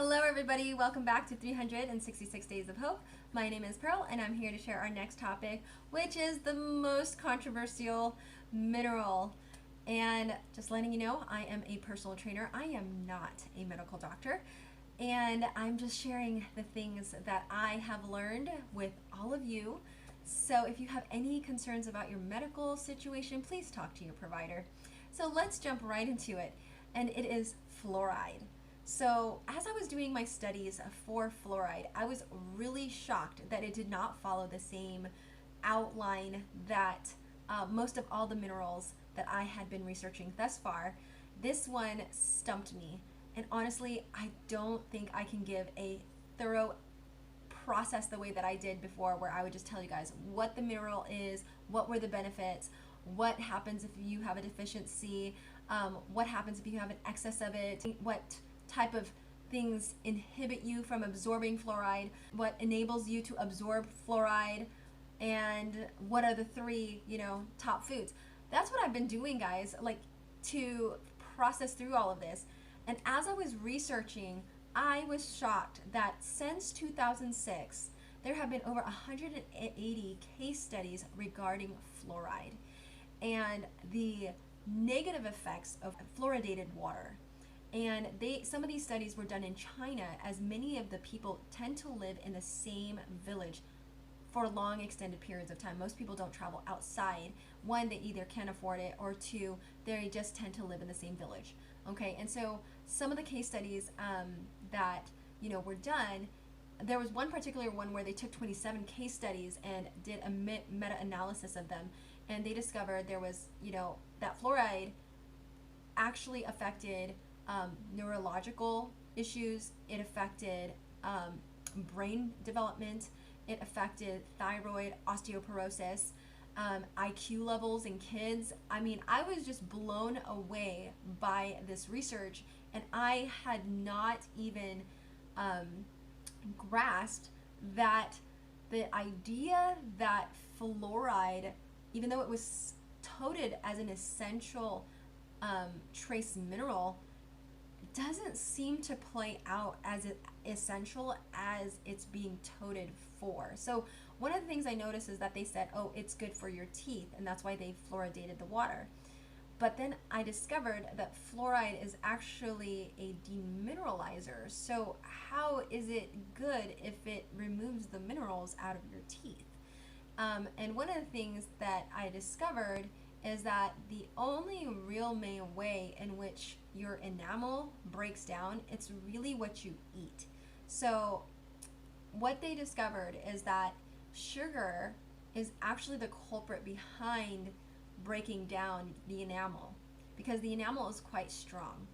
Hello everybody, welcome back to 366 Days of Hope. My name is Pearl and I'm here to share our next topic, which is the most controversial mineral. And just letting you know, I am a personal trainer. I am not a medical doctor. And I'm just sharing the things that I have learned with all of you. So if you have any concerns about your medical situation, please talk to your provider. So let's jump right into it. And it is fluoride. So as I was doing my studies for fluoride, I was really shocked that it did not follow the same outline that most of all the minerals that I had been researching thus far. This one stumped me. And honestly, I don't think I can give a thorough process the way that I did before, where I would just tell you guys what the mineral is, what were the benefits, what happens if you have a deficiency, what happens if you have an excess of it, what type of things inhibit you from absorbing fluoride, what enables you to absorb fluoride, and what are the three, top foods. That's what I've been doing, guys, like to process through all of this. And as I was researching, I was shocked that since 2006, there have been over 180 case studies regarding fluoride and the negative effects of fluoridated water. And some of these studies were done in China, as many of the people tend to live in the same village for long extended periods of time. Most people don't travel outside. One, they either can't afford it, or two, they just tend to live in the same village. Okay, and so some of the case studies that were done, there was one particular one where they took 27 case studies and did a meta-analysis of them, and they discovered there was that fluoride actually affected neurological issues. It affected brain development. It affected thyroid, osteoporosis, IQ levels in kids. I mean, I was just blown away by this research, and I had not even grasped that the idea that fluoride, even though it was touted as an essential trace mineral, doesn't seem to play out as essential as it's being touted for. So one of the things I noticed is that they said, oh, it's good for your teeth, and that's why they fluoridated the water. But then I discovered that fluoride is actually a demineralizer. So how is it good if it removes the minerals out of your teeth? And one of the things that I discovered is that the only real main way in which your enamel breaks down, it's really what you eat. So what they discovered is that sugar is actually the culprit behind breaking down the enamel, because the enamel is quite strong.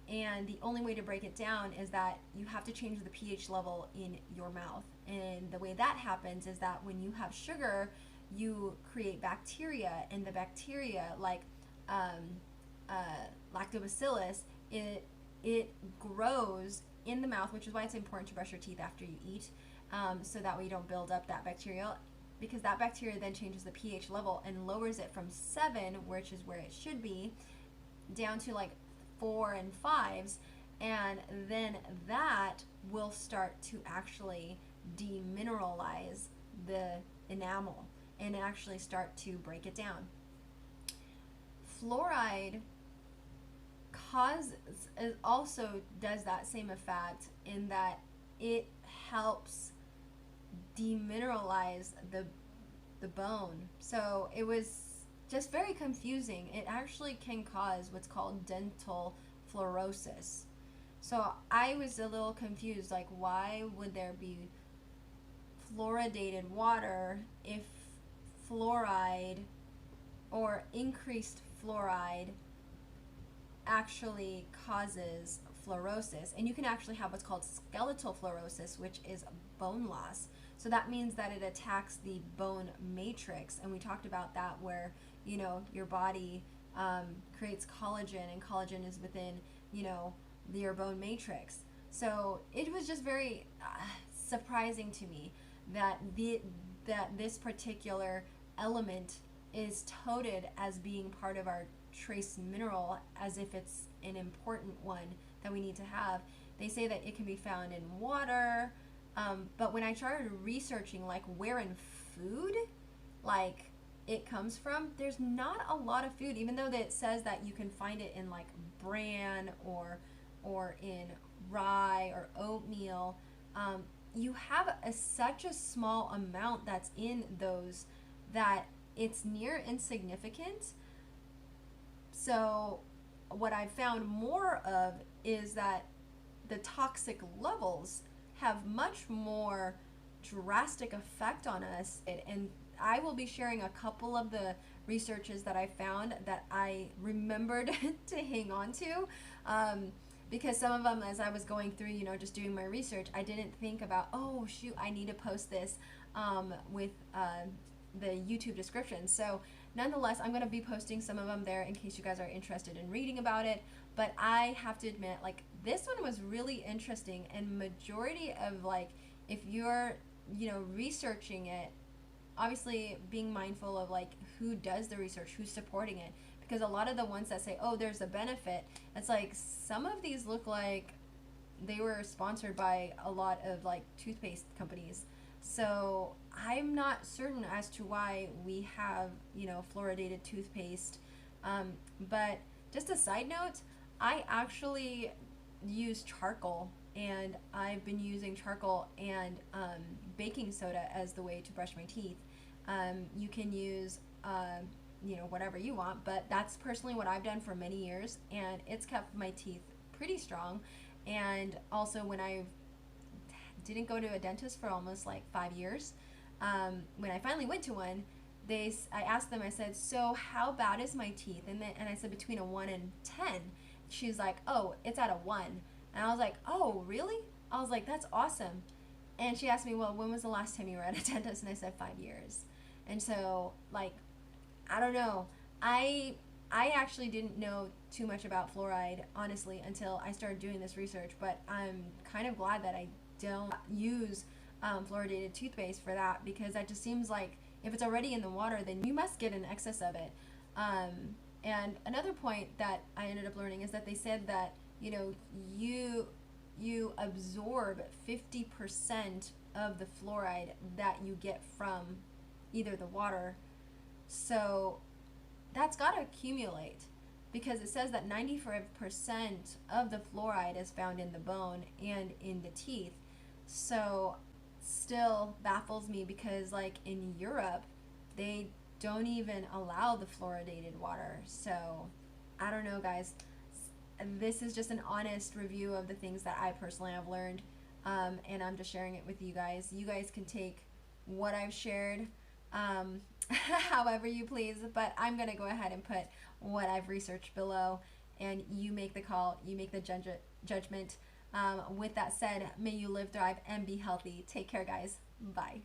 And the only way to break it down is that you have to change the pH level in your mouth. And the way that happens is that when you have sugar, you create bacteria, and the bacteria, like lactobacillus, it grows in the mouth, which is why it's important to brush your teeth after you eat, so that way you don't build up that bacteria, because that bacteria then changes the pH level and lowers it from 7, which is where it should be, down to like 4 and 5s, and then that will start to actually demineralize the enamel and actually start to break it down. Fluoride also does that same effect, in that it helps demineralize the bone. So it was just very confusing. It actually can cause what's called dental fluorosis. So I was a little confused, like, why would there be fluoridated water if fluoride or increased fluoride actually causes fluorosis? And you can actually have what's called skeletal fluorosis, which is bone loss. So that means that it attacks the bone matrix, and we talked about that, where your body creates collagen, and collagen is within your bone matrix. So it was just very surprising to me that this particular element is touted as being part of our trace mineral, as if it's an important one that we need to have. They say that it can be found in water, but when I started researching like where in food, like it comes from, there's not a lot of food, even though that it says that you can find it in like bran or in rye or oatmeal. You have such a small amount that's in those that it's near insignificant. So what I've found more of is that the toxic levels have much more drastic effect on us. And I will be sharing a couple of the researches that I found that I remembered to hang on to, because some of them, as I was going through, just doing my research, I didn't think about, oh shoot, I need to post this with the YouTube description. So nonetheless, I'm going to be posting some of them there in case you guys are interested in reading about it. But I have to admit, like, this one was really interesting, and majority of, like, if you're researching it, obviously being mindful of like who does the research, who's supporting it, because a lot of the ones that say, oh, there's a benefit, it's like some of these look like they were sponsored by a lot of like toothpaste companies. So I'm not certain as to why we have fluoridated toothpaste. But just a side note, I actually use charcoal, and I've been using charcoal and baking soda as the way to brush my teeth. You can use whatever you want, but that's personally what I've done for many years, and it's kept my teeth pretty strong. And also, when I didn't go to a dentist for almost like 5 years, when I finally went to one, I asked them, I said, so how bad is my teeth? And I said between a 1 and 10. She's like, oh, it's at a 1. And I was like, oh, really? I was like, that's awesome. And she asked me, well, when was the last time you were at a dentist? And I said 5 years. And so, like, I don't know. I actually didn't know too much about fluoride, honestly, until I started doing this research. But I'm kind of glad that I don't use fluoridated toothpaste for that, because that just seems like if it's already in the water, then you must get an excess of it. And another point that I ended up learning is that they said that you absorb 50% of the fluoride that you get from either the water. So that's got to accumulate, because it says that 95% of the fluoride is found in the bone and in the teeth. So still baffles me, because like in Europe, they don't even allow the fluoridated water. So I don't know, guys. This is just an honest review of the things that I personally have learned, and I'm just sharing it with you guys. You guys can take what I've shared however you please, but I'm going to go ahead and put what I've researched below, and you make the call, you make the judgment. With that said, may you live, thrive, and be healthy. Take care, guys. Bye.